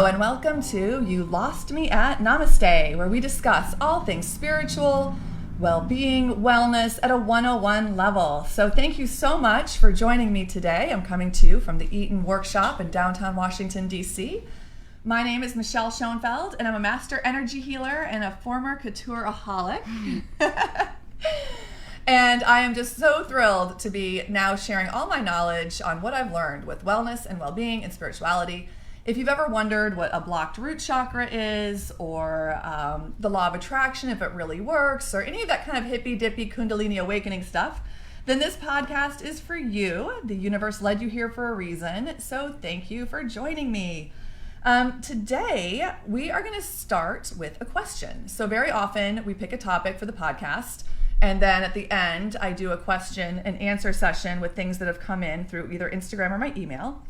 and welcome to You Lost Me at Namaste, where we discuss all things spiritual, well-being, wellness at a 101 level. So thank you so much for joining me today. I'm coming to you from the Eaton Workshop in downtown Washington, D.C. My name is Michelle Schoenfeld, and I'm a master energy healer and a former couture-aholic. And I am just so thrilled to be now sharing all my knowledge on what I've learned with wellness and well-being and spirituality. If you've ever wondered what a blocked root chakra is, or the law of attraction, if it really works, or any of that kind of hippy-dippy Kundalini awakening stuff, then this podcast is for you. The universe led you here for a reason, so thank you for joining me. Today, we are going to start with a question. So very often, we pick a topic for the podcast, and then at the end, I do a question and answer session with things that have come in through either Instagram or my email.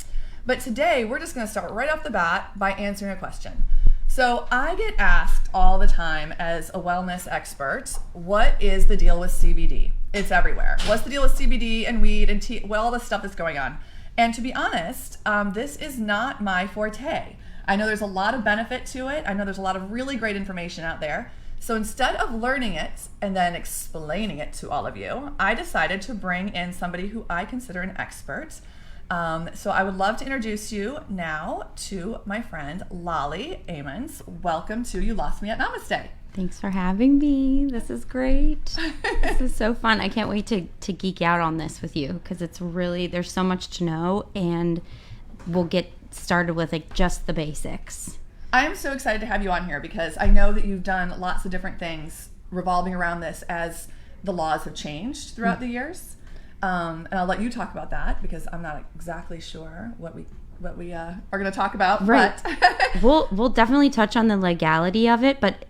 But today, we're just going to start right off the bat by answering a question. So I get asked all the time as a wellness expert, what is the deal with CBD? It's everywhere. What's the deal with CBD and weed and tea? Well, all the stuff that's going on. And to be honest, this is not my forte. I know there's a lot of benefit to it. I know there's a lot of really great information out there. So instead of learning it and then explaining it to all of you, I decided to bring in somebody who I consider an expert. So I would love to introduce you now to my friend Lolly Amons. Welcome to You Lost Me at Namaste. Thanks for having me. This is great. This is so fun. I can't wait to geek out on this with you because it's really, there's so much to know, and we'll get started with like just the basics. I am so excited to have you on here because I know that you've done lots of different things revolving around this as the laws have changed throughout the years. And I'll let you talk about that because I'm not exactly sure what we are going to talk about. Right. But we'll definitely touch on the legality of it, but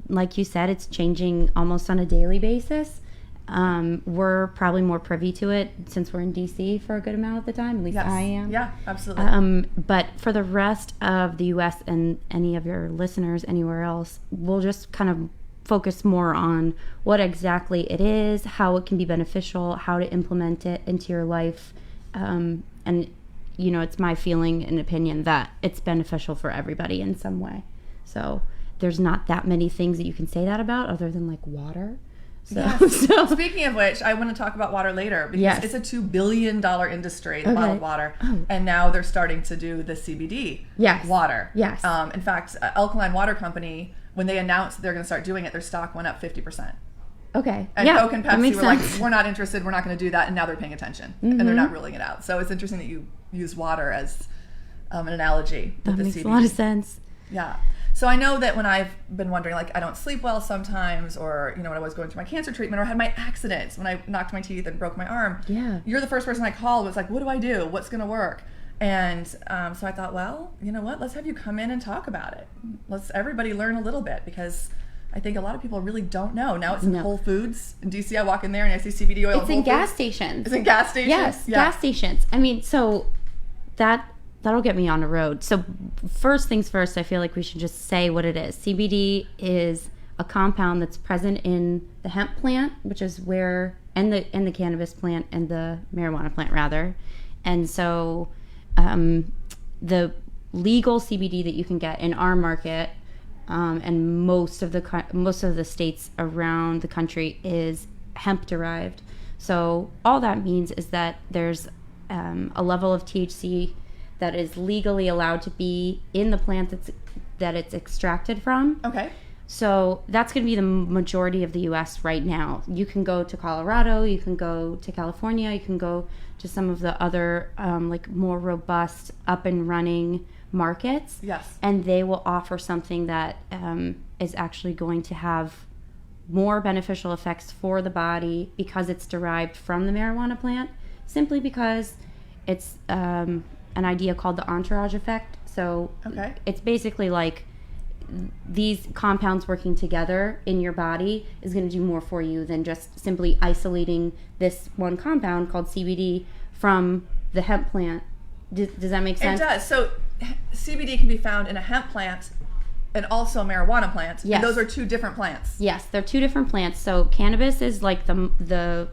like you said, it's changing almost on a daily basis. We're probably more privy to it since we're in DC for a good amount of the time. At least yes. I am. Yeah, absolutely. But for the rest of the U.S. and any of your listeners anywhere else, we'll just kind of focus more on what exactly it is, how it can be beneficial, how to implement it into your life. And, you know, it's my feeling and opinion that it's beneficial for everybody in some way. So there's not that many things that you can say that about other than like water. So, yes. Speaking of which, I want to talk about water later because yes. it's a $2 billion industry, the bottled water. Oh. And now they're starting to do the CBD water. Yes. In fact, Alkaline Water Company, when they announced they're going to start doing it, their stock went up 50%. Okay. And Coke and Pepsi were like, sense. we're not interested, we're not going to do that, and now they're paying attention. Mm-hmm. And they're not ruling it out. So it's interesting that you use water as an analogy with the CBD. That makes a lot of sense. Yeah. So I know that when I've been wondering, like, I don't sleep well sometimes, or, you know, when I was going through my cancer treatment, or had my accidents, when I knocked my teeth and broke my arm, you're the first person I called. Was like, what do I do? What's going to work? And so I thought, well, you know what? Let's have you come in and talk about it. Let's everybody learn a little bit because I think a lot of people really don't know. Now it's in Whole Foods. In DC, I walk in there and I see CBD oil. It's in gas stations. It's in gas stations? Yes, gas stations. I mean, so that'll get me on the road. So first things first, I feel like we should just say what it is. CBD is a compound that's present in the hemp plant, which is where, and the cannabis plant and the marijuana plant rather. And so the legal CBD that you can get in our market and most of the states around the country is hemp derived. So all that means is that there's a level of THC that is legally allowed to be in the plant that it's extracted from. Okay. So that's going to be the majority of the U.S. right now. You can go to Colorado, you can go to California, you can go to some of the other like more robust, up and running markets. Yes. And they will offer something that is actually going to have more beneficial effects for the body because it's derived from the marijuana plant, simply because it's an idea called the entourage effect. So it's basically like these compounds working together in your body is going to do more for you than just simply isolating this one compound called CBD from the hemp plant. Does that make sense? It does. So CBD can be found in a hemp plant and also a marijuana plant. Yes. And those are two different plants. Yes, they're two different plants. So cannabis is like the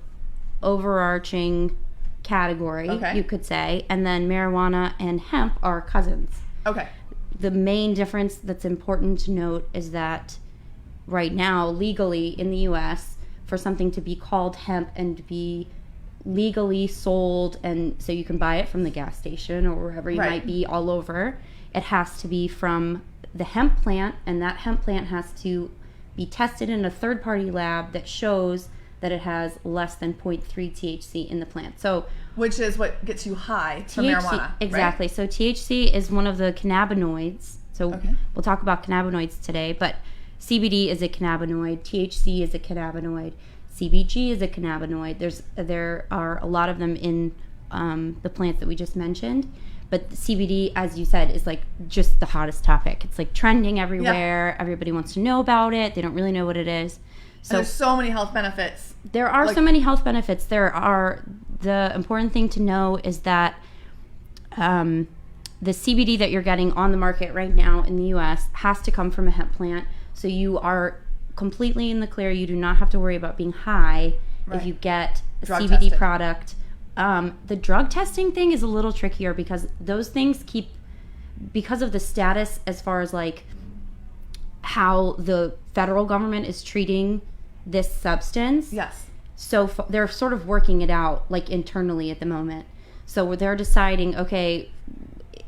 overarching category, you could say, and then marijuana and hemp are cousins. Okay. the main difference that's important to note is that right now, legally in the US, for something to be called hemp and to be legally sold, and so you can buy it from the gas station or wherever you might be all over, it has to be from the hemp plant, and that hemp plant has to be tested in a third-party lab that shows that it has less than 0.3 THC in the plant. So, which is what gets you high from marijuana. Exactly. Right? So THC is one of the cannabinoids. So we'll talk about cannabinoids today, but CBD is a cannabinoid, THC is a cannabinoid, CBG is a cannabinoid. There are a lot of them in the plants that we just mentioned. But the CBD, as you said, is like just the hottest topic. It's like trending everywhere. Yeah. Everybody wants to know about it. They don't really know what it is. So there's so many health benefits. There are so many health benefits. The important thing to know is that the CBD that you're getting on the market right now in the U.S. has to come from a hemp plant. So you are completely in the clear. You do not have to worry about being high if you get a CBD product. The drug testing thing is a little trickier because those things because of the status as far as like how the federal government is treating this substance. Yes. So they're sort of working it out like internally at the moment. So they're deciding, okay,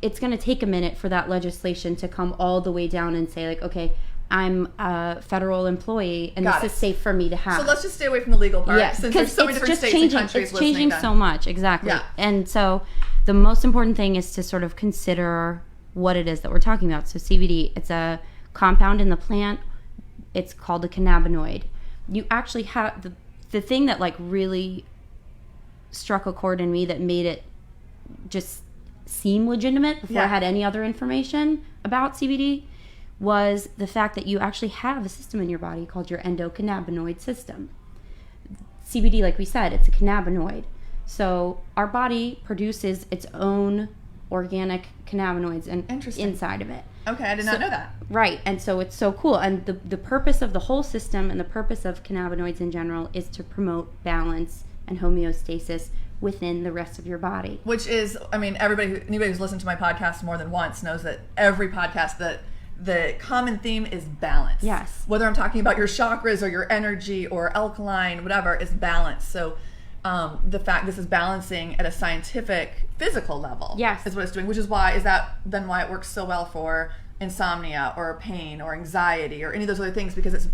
it's going to take a minute for that legislation to come all the way down and say like, okay, I'm a federal employee and this is safe for me to have. So let's just stay away from the legal part. Yeah, since there's so many different states and countries it's changing so much. Exactly. Yeah. And so the most important thing is to sort of consider what it is that we're talking about. So CBD, it's a compound in the plant. It's called a cannabinoid. You actually have the thing that like really struck a chord in me that made it just seem legitimate before I had any other information about CBD was the fact that you actually have a system in your body called your endocannabinoid system. CBD, like we said, it's a cannabinoid. So our body produces its own organic cannabinoids inside of it. Okay, I did not know that. Right, and so it's so cool. And the purpose of the whole system and the purpose of cannabinoids in general is to promote balance and homeostasis within the rest of your body. Which is, I mean, anybody who's listened to my podcast more than once knows that every podcast that the common theme is balance. Yes. Whether I'm talking about your chakras or your energy or alkaline, whatever, is balance. So the fact this is balancing at a scientific, physical level is what it's doing, which is why it works so well for insomnia or pain or anxiety or any of those other things, because it's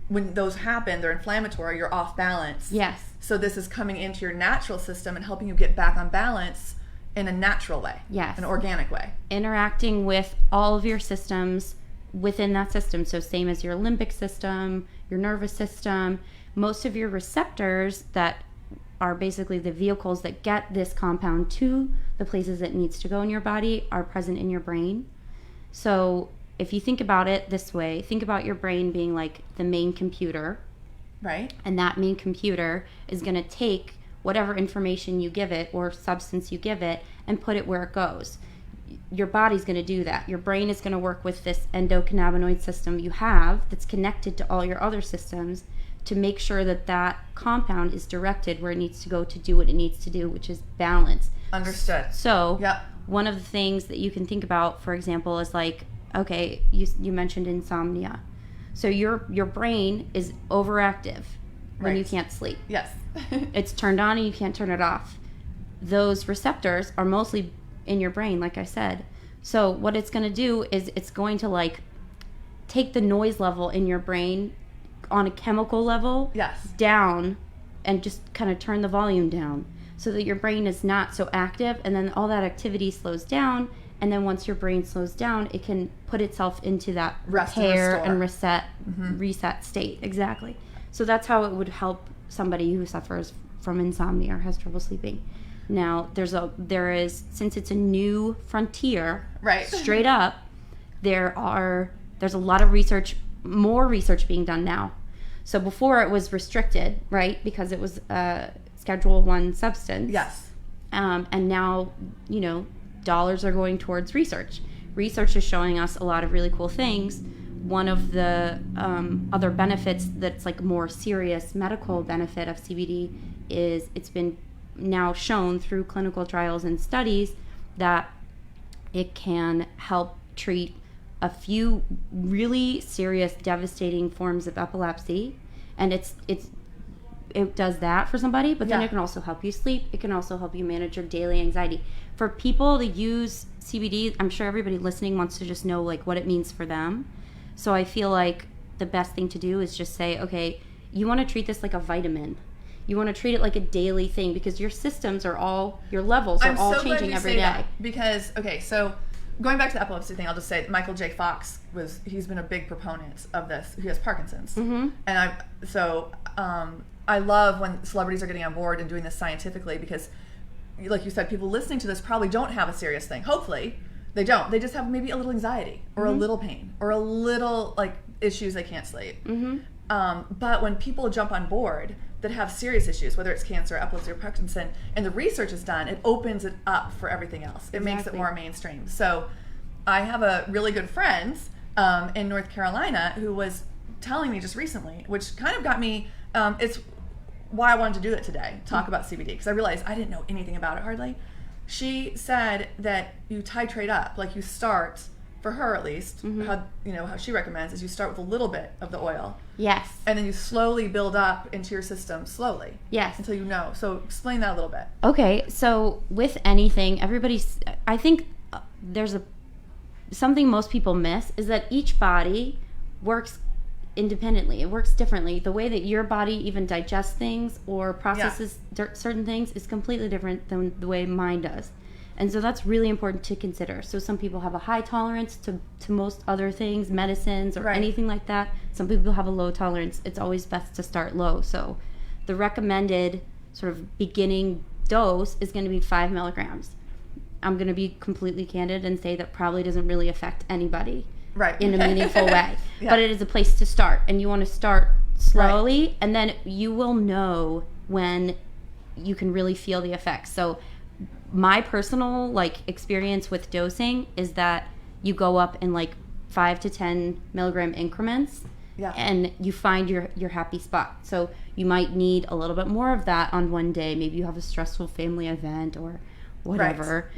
when those happen, they're inflammatory, you're off balance. Yes. So this is coming into your natural system and helping you get back on balance in a natural way. Yes. An organic way. Interacting with all of your systems within that system. So same as your limbic system, your nervous system, most of your receptors that are basically the vehicles that get this compound to the places it needs to go in your body are present in your brain. So if you think about it this way, think about your brain being like the main computer. Right. And that main computer is going to take whatever information you give it or substance you give it and put it where it goes. Your body's going to do that. Your brain is going to work with this endocannabinoid system you have that's connected to all your other systems to make sure that that compound is directed where it needs to go to do what it needs to do, which is balance. Understood. So one of the things that you can think about, for example, is like, okay, you mentioned insomnia. So your brain is overactive when you can't sleep. Yes. It's turned on and you can't turn it off. Those receptors are mostly in your brain, like I said. So what it's going to do is it's going to like take the noise level in your brain on a chemical level down and just kind of turn the volume down so that your brain is not so active, and then all that activity slows down, and then once your brain slows down, it can put itself into that repair and reset state. Exactly. So that's how it would help somebody who suffers from insomnia or has trouble sleeping. Now, there is since it's a new frontier, straight up, there's a lot of research, more research being done now. So before it was restricted, right, because it was a Schedule 1 substance. Yes. And now, dollars are going towards research. Research is showing us a lot of really cool things. One of the other benefits that's like more serious medical benefit of CBD is it's been now shown through clinical trials and studies that it can help treat a few really serious, devastating forms of epilepsy, and it does that for somebody, but then it can also help you sleep. It can also help you manage your daily anxiety. For people that use CBD, I'm sure everybody listening wants to just know like what it means for them. So I feel like the best thing to do is just say, okay, you want to treat this like a vitamin. You want to treat it like a daily thing because your systems are all, your levels are all changing every day. Because, okay, so going back to the epilepsy thing, I'll just say Michael J. Fox he's been a big proponent of this. He has Parkinson's. Mm-hmm. And I love when celebrities are getting on board and doing this scientifically because, like you said, people listening to this probably don't have a serious thing. Hopefully, they don't. They just have maybe a little anxiety or a little pain or a little, like, issues they can't sleep. Mm-hmm. But when people jump on board that have serious issues, whether it's cancer, epilepsy, or Parkinson, and the research is done, it opens it up for everything else. It makes it more mainstream. So I have a really good friend in North Carolina who was telling me just recently, which kind of got me, it's why I wanted to do it today, talk about CBD, because I realized I didn't know anything about it hardly. She said that you titrate up, like you start, for her at least, how she recommends is you start with a little bit of the oil. Yes. And then you slowly build up into your system slowly. Yes. Until you know. So explain that a little bit. Okay, so with anything, I think there's something most people miss is that each body works independently. It works differently. The way that your body even digests things or processes certain things is completely different than the way mine does. And so that's really important to consider. So some people have a high tolerance to most other things, medicines or anything like that. Some people have a low tolerance. It's always best to start low. So the recommended sort of beginning dose is going to be 5 milligrams. I'm going to be completely candid and say that probably doesn't really affect anybody in a meaningful way. But it is a place to start. And you want to start slowly, and then you will know when you can really feel the effects. So my personal experience with dosing is that you go up in 5 to 10 milligram increments, and you find your happy spot. So you might need a little bit more of that on one day. Maybe you have a stressful family event or whatever.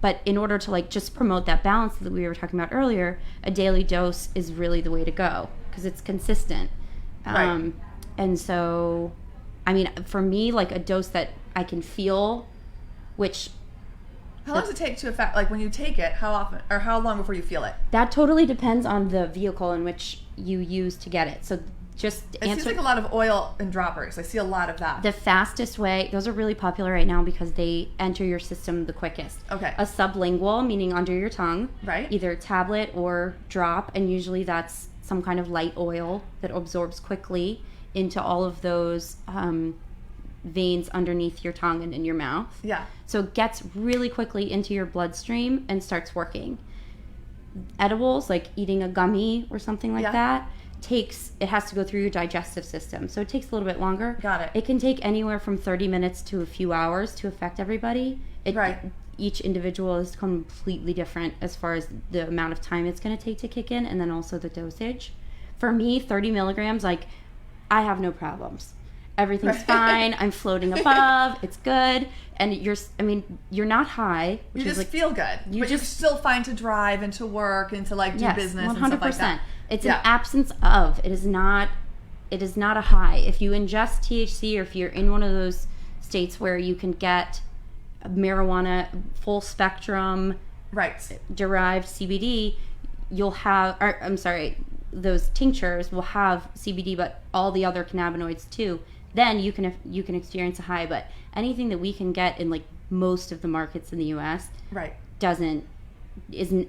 But in order to just promote that balance that we were talking about earlier, a daily dose is really the way to go because it's consistent. And so, I mean, for me, a dose that I can feel. How long does it take to affect, when you take it, how often, or how long before you feel it? That totally depends on the vehicle in which you use to get it. So it seems like a lot of oil and droppers. I see a lot of that. The fastest way, those are really popular right now because they enter your system the quickest. Okay. A sublingual, meaning under your tongue. Right. Either tablet or drop, and usually that's some kind of light oil that absorbs quickly into all of those veins underneath your tongue and in your mouth. Yeah. So it gets really quickly into your bloodstream and starts working. Edibles, like eating a gummy or something like that, it has to go through your digestive system. So it takes a little bit longer. Got it. It can take anywhere from 30 minutes to a few hours to affect everybody. Each individual is completely different as far as the amount of time it's going to take to kick in, and then also the dosage. For me, 30 milligrams, I have no problems. Everything's fine. I'm floating above. It's good. And you're not high. You just feel good. But you're still fine to drive and to work and to do business 100%. And stuff like that. It's an absence of. It is not a high. If you ingest THC or if you're in one of those states where you can get marijuana full spectrum derived CBD, those tinctures will have CBD but all the other cannabinoids too. Then you can experience a high, but anything that we can get in most of the markets in the US isn't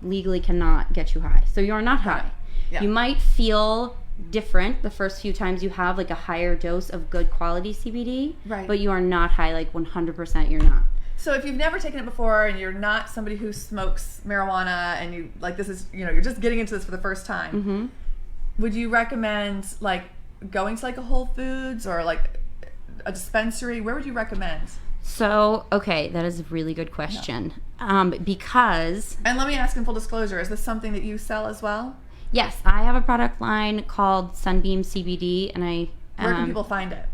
legally cannot get you high. So you're not high. Yeah. You might feel different the first few times you have a higher dose of good quality CBD, but you are not high 100% you're not. So if you've never taken it before and you're not somebody who smokes marijuana and you this is you're just getting into this for the first time, would you recommend going to a Whole Foods or a dispensary? Where would you recommend? So, okay, that is a really good question. Because... And let me ask in full disclosure, is this something that you sell as well? Yes, I have a product line called Sunbeam CBD, and Where can people find it?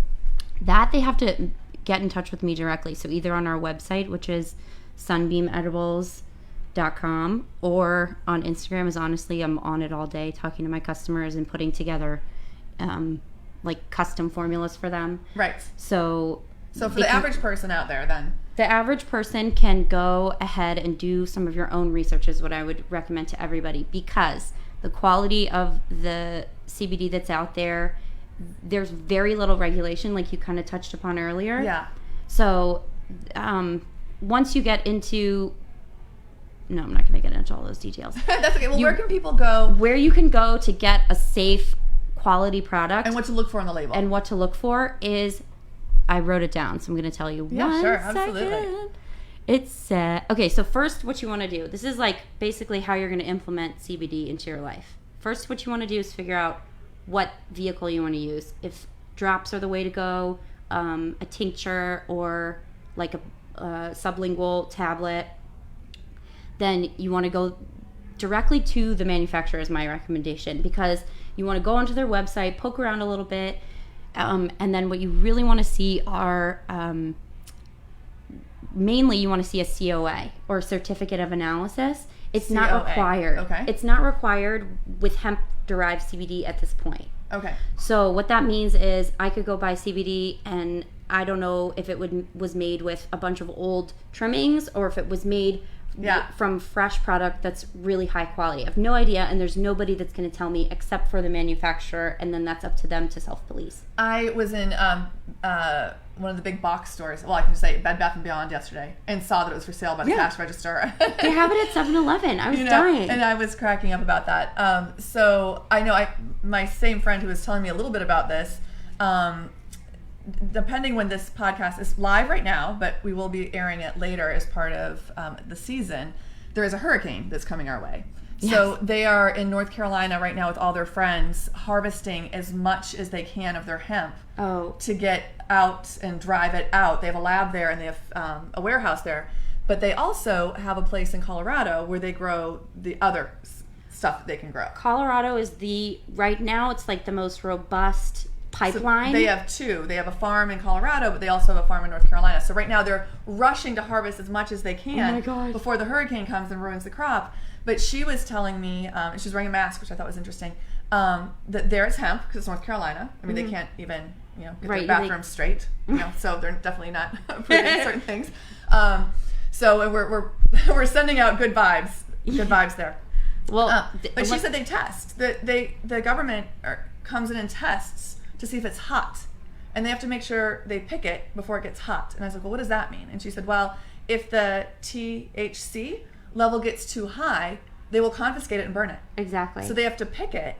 That they have to get in touch with me directly. So either on our website, which is Sunbeam Edibles, hemp.com, or on Instagram. Is honestly, I'm on it all day talking to my customers and putting together like custom formulas for them. Right. So for the average person out there, then the average person can go ahead and do some of your own research is what I would recommend to everybody, because the quality of the CBD that's out there, there's very little regulation, like you kind of touched upon earlier. Yeah. So once you get into, no, I'm not going to get into all those details. That's okay. Well, where can people go? Where you can go to get a safe quality product. And what to look for on the label. And what to look for is, I wrote it down, so I'm going to tell you one sure, second. absolutely. It's, okay, so first what you want to do, this is like basically how you're going to implement CBD into your life. First, what you want to do is figure out what vehicle you want to use. If drops are the way to go, a tincture or like a sublingual tablet, then you want to go directly to the manufacturer is my recommendation, because you want to go onto their website, poke around a little bit, and then what you really want to see are mainly you want to see a COA, or a certificate of analysis. It's COA. not required. Okay. It's not required with hemp-derived CBD at this point. Okay. So what that means is I could go buy CBD and I don't know if it was made with a bunch of old trimmings or if it was made from fresh product that's really high quality. I have no idea, and there's nobody that's going to tell me except for the manufacturer, and then that's up to them to self-police. I was in one of the big box stores, well, I can just say Bed Bath & Beyond yesterday, and saw that it was for sale by the cash register. They have it at 7-Eleven. I was dying. And I was cracking up about that. So I know my same friend who was telling me a little bit about this, depending when this podcast is live right now, but we will be airing it later as part of the season, there is a hurricane that's coming our way. Yes. So they are in North Carolina right now with all their friends, harvesting as much as they can of their hemp to get out and drive it out. They have a lab there and they have a warehouse there. But they also have a place in Colorado where they grow the other stuff that they can grow. Colorado is right now it's like the most robust pipeline. So they have two. They have a farm in Colorado, but they also have a farm in North Carolina. So right now they're rushing to harvest as much as they can before the hurricane comes and ruins the crop. But she was telling me, and she was wearing a mask, which I thought was interesting, that there is hemp, because it's North Carolina. I mean, they can't even, get their bathrooms straight, so they're definitely not approving certain things. So we're sending out good vibes there. Well, but she said they test. The government comes in and tests to see if it's hot, and they have to make sure they pick it before it gets hot. And I was like, well, what does that mean? And she said, well, if the THC level gets too high, they will confiscate it and burn it. Exactly. So they have to pick it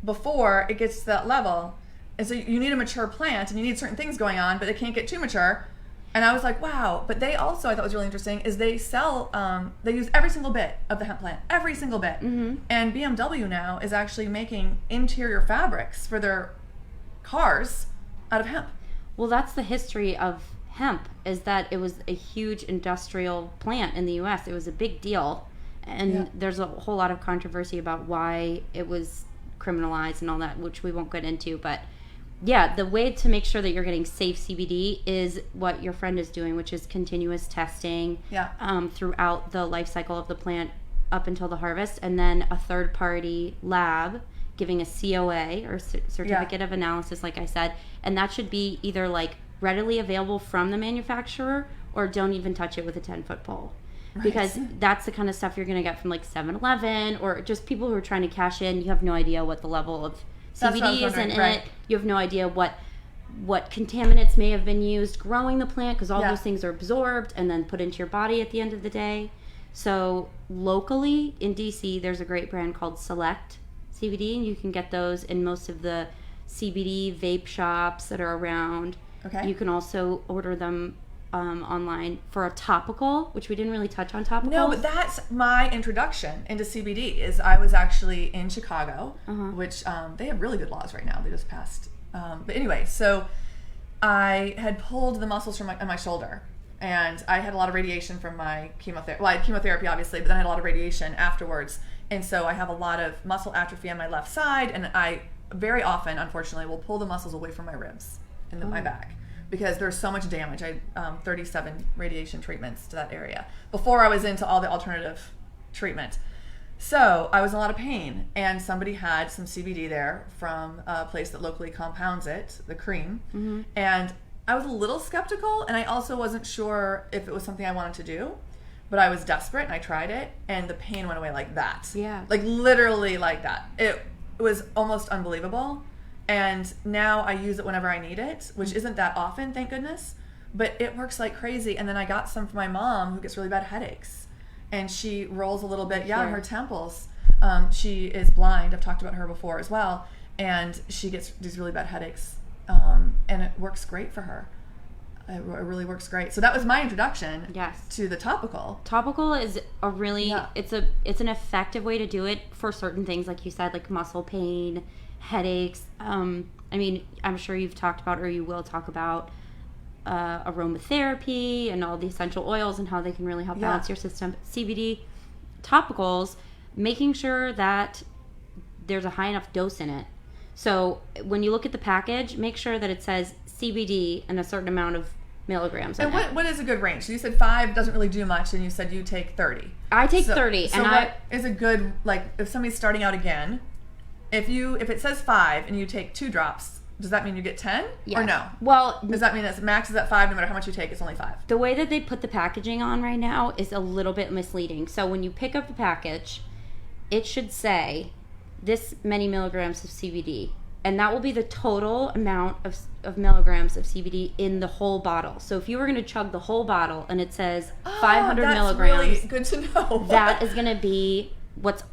before it gets to that level. And so you need a mature plant and you need certain things going on, but they can't get too mature. And I was like, wow. But they also, I thought was really interesting, is they sell, they use every single bit of the hemp plant, every single bit. Mm-hmm. And BMW now is actually making interior fabrics for their cars out of hemp. Well, that's the history of hemp, is that it was a huge industrial plant in the U.S. It was a big deal, and there's a whole lot of controversy about why it was criminalized and all that, which we won't get into. But yeah, the way to make sure that you're getting safe CBD is what your friend is doing, which is continuous testing throughout the life cycle of the plant up until the harvest, and then a third-party lab giving a COA, or certificate of analysis, like I said, and that should be either like readily available from the manufacturer, or don't even touch it with a 10-foot pole. Right. Because that's the kind of stuff you're going to get from like 7-Eleven, or just people who are trying to cash in. You have no idea what the level of CBD is in it. You have no idea what contaminants may have been used growing the plant, because all those things are absorbed and then put into your body at the end of the day. So locally in DC, there's a great brand called Select CBD, and you can get those in most of the CBD vape shops that are around. Okay. You can also order them online for a topical, which we didn't really touch on topicals. No, but that's my introduction into CBD. Is I was actually in Chicago, which they have really good laws right now. They just passed. But anyway, so I had pulled the muscles from my shoulder, and I had a lot of radiation from my chemotherapy. Well, I had chemotherapy, obviously, but then I had a lot of radiation afterwards. And so I have a lot of muscle atrophy on my left side, and I very often, unfortunately, will pull the muscles away from my ribs and my back, because there's so much damage. I had 37 radiation treatments to that area before I was into all the alternative treatment. So I was in a lot of pain, and somebody had some CBD there from a place that locally compounds it, the cream. And I was a little skeptical, and I also wasn't sure if it was something I wanted to do, but I was desperate, and I tried it, and the pain went away like that. Yeah. Like literally like that. It was almost unbelievable. And now I use it whenever I need it, which isn't that often, thank goodness, but it works like crazy. And then I got some for my mom who gets really bad headaches, and she rolls a little bit, in her temples. She is blind. I've talked about her before as well, and she gets these really bad headaches. And it works great for her. It really works great. So that was my introduction to the topical. Topical is a really, it's an effective way to do it for certain things, like you said, like muscle pain, headaches. I mean, I'm sure you've talked about, or you will talk about, aromatherapy and all the essential oils and how they can really help balance your system. CBD topicals, making sure that there's a high enough dose in it. So when you look at the package, make sure that it says CBD and a certain amount of milligrams. And what is a good range? So you said 5 doesn't really do much, and you said you take 30. I take 30. So what is a good, like, if somebody's starting out again, if it says 5 and you take 2 drops, does that mean you get 10 or no? Well, does that mean that max is at 5, no matter how much you take, it's only 5? The way that they put the packaging on right now is a little bit misleading. So when you pick up the package, it should say this many milligrams of CBD, and that will be the total amount of milligrams of CBD in the whole bottle. So if you were going to chug the whole bottle and it says 500 milligrams, really good to know. That is going to be what's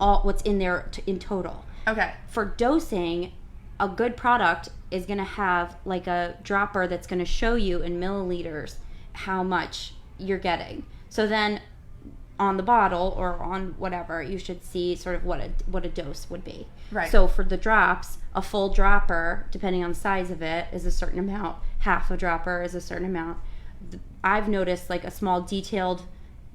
in there in total. Okay. For dosing, a good product is going to have like a dropper that's going to show you in milliliters how much you're getting. So then on the bottle or on whatever, you should see sort of what a dose would be. Right. So for the drops, a full dropper, depending on the size of it, is a certain amount. Half a dropper is a certain amount. I've noticed like a small detailed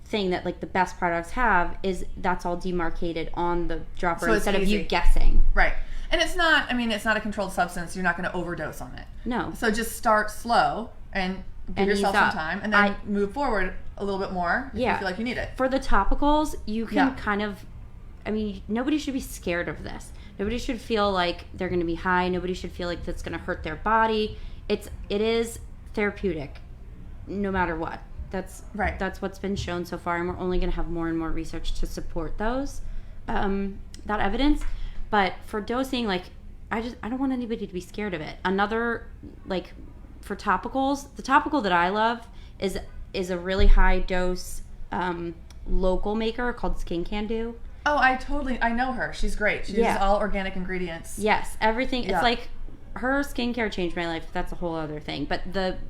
thing that like the best products have is that's all demarcated on the dropper, so instead of you guessing. Right. And it's not a controlled substance. You're not going to overdose on it. No. So just start slow and give yourself some time, and then move forward a little bit more if you feel like you need it. For the topicals, you can kind of, nobody should be scared of this. Nobody should feel like they're going to be high. Nobody should feel like that's going to hurt their body. It is therapeutic, no matter what. That's right. That's what's been shown so far, and we're only going to have more and more research to support that evidence. But for dosing, like, I don't want anybody to be scared of it. Another, like, for topicals, the topical that I love is a really high dose local maker called Skin Can Do. Oh, I know her. She's great. She uses all organic ingredients. Yes, everything. It's like her skincare changed my life. That's a whole other thing. But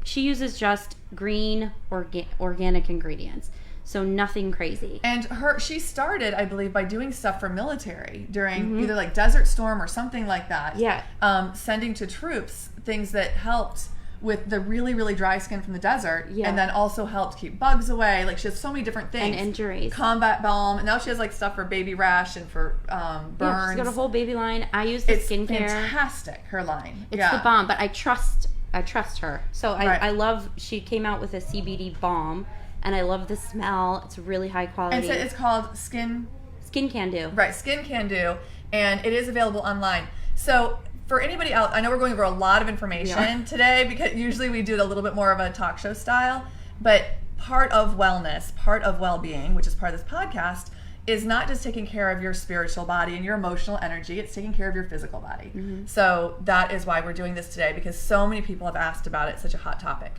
she uses just green organic ingredients. So nothing crazy. And she started, I believe, by doing stuff for military during either like Desert Storm or something like that. Yeah. Sending to troops things that helped with the really, really dry skin from the desert, and then also helped keep bugs away. Like, she has so many different things. And injuries. Combat balm. And now she has like stuff for baby rash and for burns. Yeah, she's got a whole baby line. I use the skincare. It's fantastic, her line. It's the bomb, but I trust her. So I love, she came out with a CBD balm, and I love the smell. It's really high quality. And so it's called Skin Can Do. Right, Skin Can Do, and it is available online. So for anybody else, I know we're going over a lot of information today, because usually we do it a little bit more of a talk show style, but part of wellness, part of well-being, which is part of this podcast, is not just taking care of your spiritual body and your emotional energy, it's taking care of your physical body. So that is why we're doing this today, because so many people have asked about it. It's such a hot topic.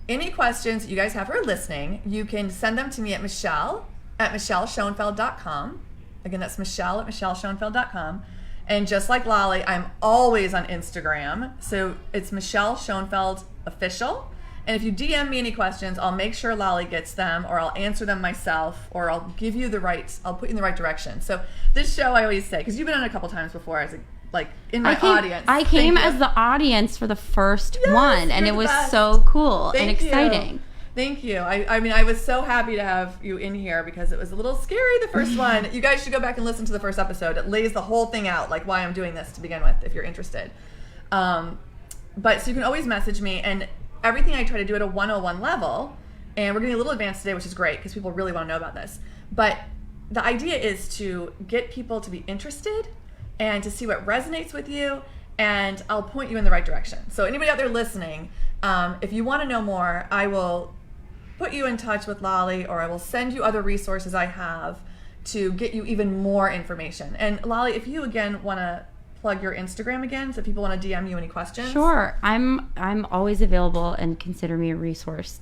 Any questions you guys have who are listening, you can send them to me at michelle@michelleschoenfeld.com. Again, that's michelle@michelleschoenfeld.com. And just like Lolly, I'm always on Instagram. So it's Michelle Schoenfeld Official. And if you DM me any questions, I'll make sure Lolly gets them, or I'll answer them myself, or I'll put you in the right direction. So this show, I always say, because you've been on a couple times before as in my audience. I came as the audience for the first one, and it was so cool and exciting. Thank you. I was so happy to have you in here, because it was a little scary, the first one. You guys should go back and listen to the first episode. It lays the whole thing out, like why I'm doing this to begin with, if you're interested. But so you can always message me, and everything I try to do at a 101 level, and we're getting a little advanced today, which is great, because people really want to know about this. But the idea is to get people to be interested and to see what resonates with you, and I'll point you in the right direction. So anybody out there listening, if you want to know more, I will put you in touch with Lolly, or I will send you other resources I have to get you even more information. And Lolly, if you again want to plug your Instagram again, so people want to DM you any questions. Sure. I'm always available, and consider me a resource.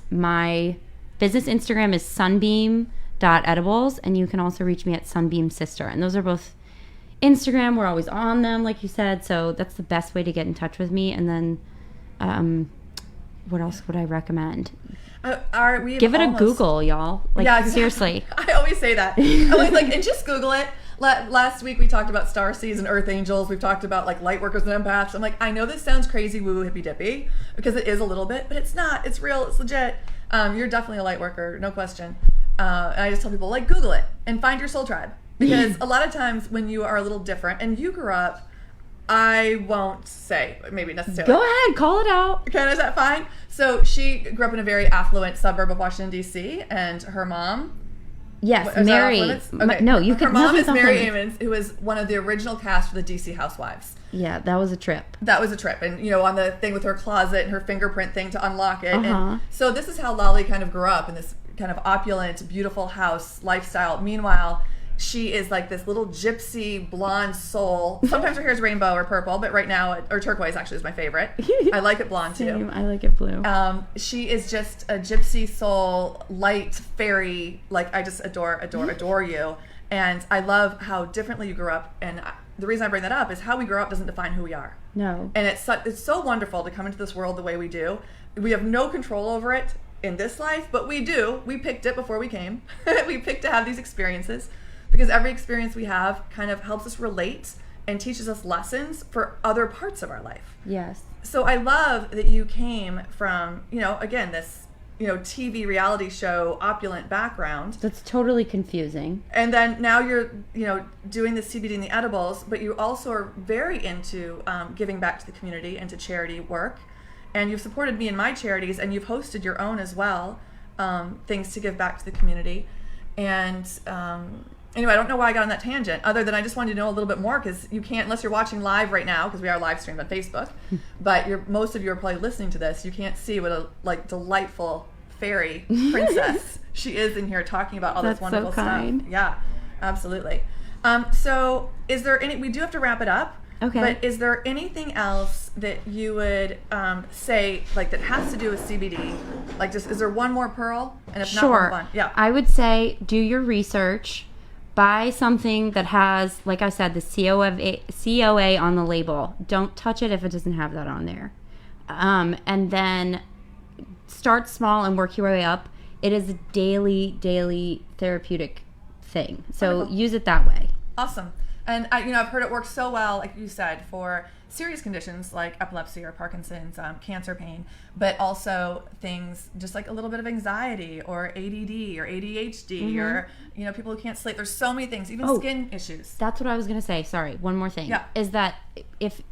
My business Instagram is sunbeam.edibles, and you can also reach me at Sunbeam Sister. And those are both Instagram. We're always on them, like you said, so that's the best way to get in touch with me. And then what else would I recommend? Give it a Google, y'all. Like, yeah, exactly. Seriously. I always say that. I'm always like, and just Google it. Last week we talked about starseeds and earth angels. We've talked about like light workers and empaths. I'm like, I know this sounds crazy, woo-woo, hippy-dippy, because it is a little bit, but it's not. It's real. It's legit. You're definitely a light worker, no question. And I just tell people, like, Google it and find your soul tribe. Because a lot of times when you are a little different, and you grew up, I won't say maybe necessarily. Go ahead, call it out. Okay, is that fine? So she grew up in a very affluent suburb of Washington, D.C., and her mom... Yes, Mary. Okay. No, you can. Her mom is Mary Amons, who was one of the original cast for the DC Housewives. Yeah, that was a trip. That was a trip, and on the thing with her closet and her fingerprint thing to unlock it. And so this is how Lolly kind of grew up in this kind of opulent, beautiful house lifestyle. Meanwhile, she is like this little gypsy blonde soul. Sometimes her hair is rainbow or purple, but right now, or turquoise actually is my favorite. I like it blonde too. Same. I like it blue. She is just a gypsy soul, light fairy. Like, I just adore you. And I love how differently you grew up. And the reason I bring that up is how we grow up doesn't define who we are. No. And it's so wonderful to come into this world the way we do. We have no control over it in this life, but we do. We picked it before we came. We picked to have these experiences. Because every experience we have kind of helps us relate and teaches us lessons for other parts of our life. Yes. So I love that you came from, again, this, TV reality show opulent background. That's totally confusing. And then now you're, doing the CBD and the edibles, but you also are very into giving back to the community and to charity work. And you've supported me in my charities, and you've hosted your own as well, things to give back to the community. And... Anyway, I don't know why I got on that tangent, other than I just wanted to know a little bit more, because you can't, unless you're watching live right now, because we are live streamed on Facebook, but most of you are probably listening to this. You can't see what a delightful fairy princess she is in here talking about all this wonderful stuff. Yeah, absolutely. So is there we do have to wrap it up. Okay. But is there anything else that you would say, like, that has to do with CBD? Like, just, is there one more pearl? And if sure. not, one. Yeah. I would say do your research. Buy something that has, like I said, the COA on the label. Don't touch it if it doesn't have that on there. And then start small and work your way up. It is a daily therapeutic thing. So Wonderful. Use it that way. Awesome. And I've heard it works so well, like you said, for serious conditions like epilepsy or Parkinson's, cancer pain, but also things just like a little bit of anxiety or ADD or ADHD or people who can't sleep. There's so many things, even skin issues. That's what I was gonna say. Sorry, one more thing. Yeah. Is that if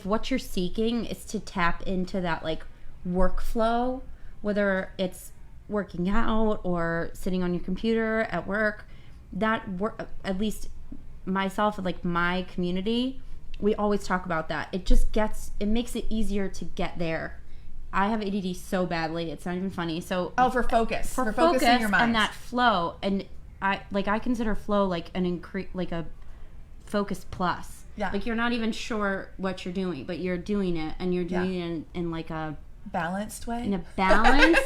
what you're seeking is to tap into that like workflow, whether it's working out or sitting on your computer at work, at least myself and like my community, we always talk about that. It makes it easier to get there. I have ADD so badly, it's not even funny. So for focus, for focusing your mind and that flow, and I consider flow like like a focus plus. Yeah. Like you're not even sure what you're doing, but you're doing it, and you're doing it in like a balanced way. In a balanced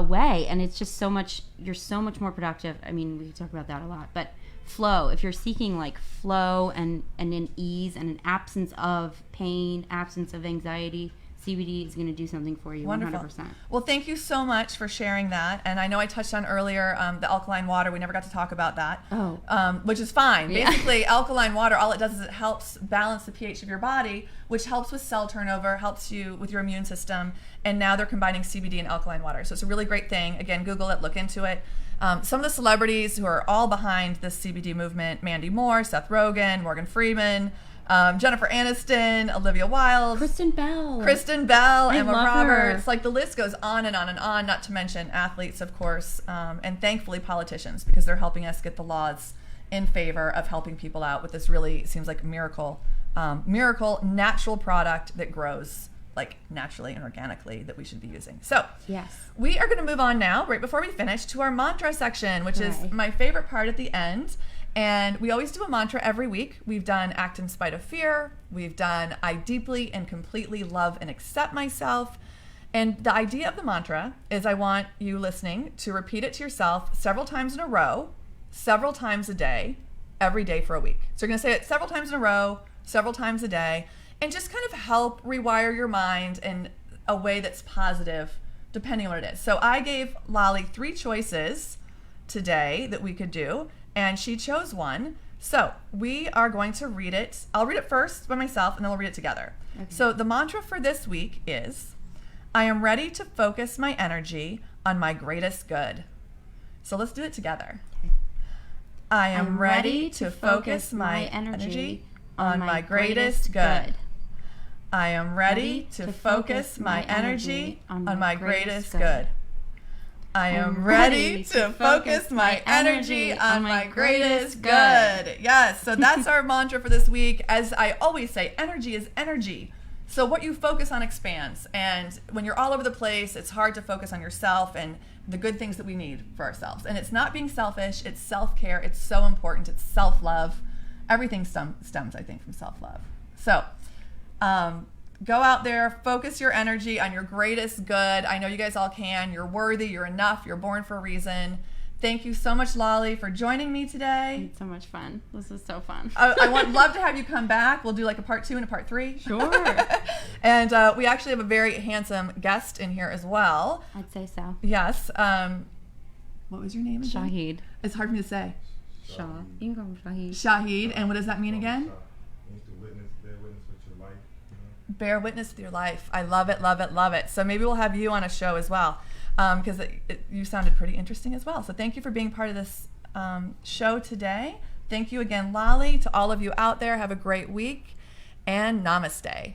way, and it's just so much. You're so much more productive. I mean, we can talk about that a lot, but flow. If you're seeking like flow and an ease and an absence of pain, absence of anxiety, CBD is going to do something for you. Wonderful. 100%. Well, thank you so much for sharing that. And I know I touched on earlier the alkaline water. We never got to talk about that, which is fine. Yeah. Basically, alkaline water, all it does is it helps balance the pH of your body, which helps with cell turnover, helps you with your immune system. And now they're combining CBD and alkaline water. So it's a really great thing. Again, Google it, look into it. Some of the celebrities who are all behind this CBD movement, Mandy Moore, Seth Rogen, Morgan Freeman, Jennifer Aniston, Olivia Wilde, Kristen Bell, Emma love Roberts. her. Like the list goes on and on and on, not to mention athletes, of course, and thankfully politicians, because they're helping us get the laws in favor of helping people out with this really seems like miracle natural product that grows like naturally and organically that we should be using. So yes, we are going to move on now, right before we finish, to our mantra section, which is my favorite part at the end. And we always do a mantra every week. We've done act in spite of fear. We've done I deeply and completely love and accept myself. And the idea of the mantra is I want you listening to repeat it to yourself several times in a row, several times a day, every day for a week. So you're going to say it several times in a row, several times a day, and just kind of help rewire your mind in a way that's positive, depending on what it is. So I gave Lolly 3 choices today that we could do, and she chose one. So we are going to read it. I'll read it first by myself, and then we'll read it together. Okay. So the mantra for this week is, I am ready to focus my energy on my greatest good. So let's do it together. Okay. I am ready to focus my energy on my greatest good. I am ready to focus my energy on my greatest good. I am ready to focus my energy on my greatest good. Yes, so that's our mantra for this week. As I always say, energy is energy. So what you focus on expands. And when you're all over the place, it's hard to focus on yourself and the good things that we need for ourselves. And it's not being selfish, it's self-care. It's so important. It's self-love. Everything stems, I think, from self-love. So go out there, focus your energy on your greatest good. I know you guys all can. You're worthy. You're enough. You're born for a reason. Thank you so much, Lolly, for joining me today. It's so much fun. This is so fun. I would love to have you come back. We'll do like a part 2 and a part 3. Sure. And we actually have a very handsome guest in here as well. I'd say so. Yes. What was your name again? Shahid. It's hard for me to say. Shah. You can call him Shahid. Shahid. And what does that mean again? Bear witness with your life. Bear witness with your life. I love it, love it, love it. So maybe we'll have you on a show as well, because you sounded pretty interesting as well. So thank you for being part of this show today. Thank you again, Lolly. To all of you out there, have a great week, and namaste.